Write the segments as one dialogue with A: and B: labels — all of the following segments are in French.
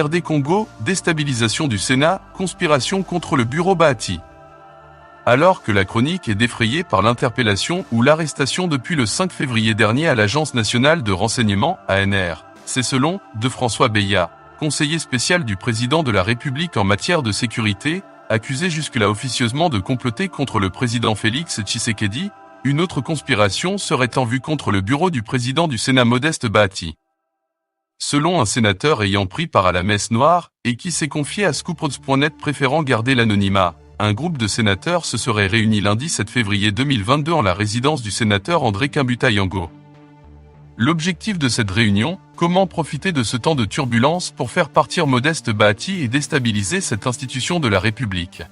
A: RD Congo, déstabilisation du Sénat, conspiration contre le bureau Bahati. Alors que la chronique est défrayée par l'interpellation ou l'arrestation depuis le 5 février dernier à l'Agence nationale de renseignement, ANR, c'est selon de François Beya, conseiller spécial du président de la République en matière de sécurité, accusé jusque-là officieusement de comploter contre le président Félix Tshisekedi, une autre conspiration serait en vue contre le bureau du président du Sénat Modeste Bahati. Selon un sénateur ayant pris part à la messe noire, et qui s'est confié à ScoopRoads.net préférant garder l'anonymat, un groupe de sénateurs se serait réuni lundi 7 février 2022 en la résidence du sénateur André Kimbuta-Yango. L'objectif de cette réunion, comment profiter de ce temps de turbulence pour faire partir Modeste Bahati et déstabiliser cette institution de la République.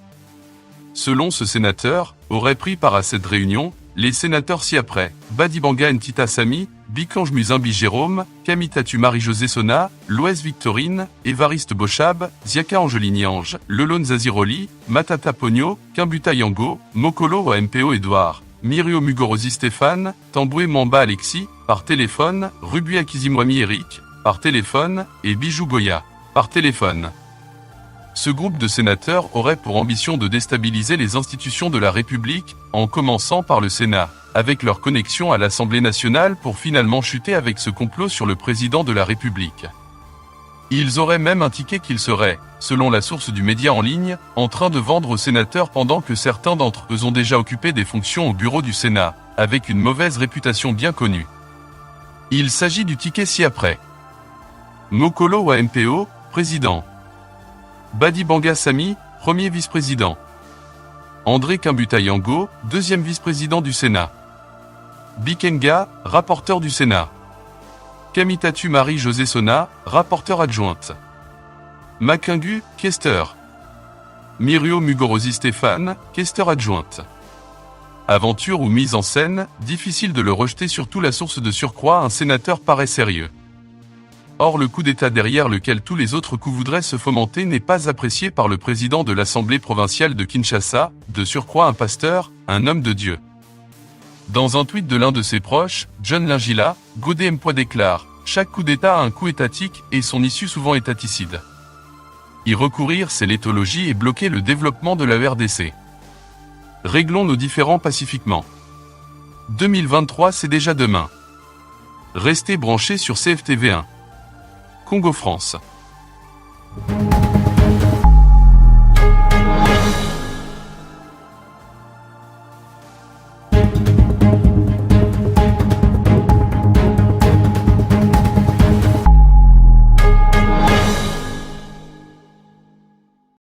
A: Selon ce sénateur, auraient pris part à cette réunion, les sénateurs ci-après, Badibanga Ntita Sami, Bikange Muzimbi Jérôme, Kamitatu Marie-Josée Sona, Loès Victorine, Évariste Bochab, Ziaka Angeline Ange, Lelone Zaziroli, Matata Pogno, Kimbuta Yango, Mokolo MPO Edouard, Mirio Mugorosi Stéphane, Tamboué Mamba Alexis, par téléphone, Ruby Akizimwami Eric, par téléphone, et Bijou Goya, par téléphone. Ce groupe de sénateurs aurait pour ambition de déstabiliser les institutions de la République, en commençant par le Sénat, avec leur connexion à l'Assemblée nationale pour finalement chuter avec ce complot sur le président de la République. Ils auraient même indiqué qu'ils seraient, selon la source du média en ligne, en train de vendre aux sénateurs pendant que certains d'entre eux ont déjà occupé des fonctions au bureau du Sénat, avec une mauvaise réputation bien connue. Il s'agit du ticket ci-après. Mokolo wa MPO, président. Badibanga Sami, premier vice-président. André Kimbuta-Yango, deuxième vice-président du Sénat. Bikenga, rapporteur du Sénat. Kamitatu Marie-Josée Sona, rapporteur adjointe. Makingu, questeur. Mirio Mugorosi Stéphane, questeur adjointe. Aventure ou mise en scène, difficile de le rejeter, surtout la source de surcroît, un sénateur paraît sérieux. Or le coup d'État derrière lequel tous les autres coups voudraient se fomenter n'est pas apprécié par le président de l'Assemblée provinciale de Kinshasa, de surcroît un pasteur, un homme de Dieu. Dans un tweet de l'un de ses proches, John Lingila, Godé Mpoix déclare « Chaque coup d'État a un coup étatique et son issue souvent étaticide. Y recourir, c'est l'éthologie et bloquer le développement de la RDC. Réglons nos différends pacifiquement. 2023, c'est déjà demain. Restez branchés sur CFTV1. Congo France.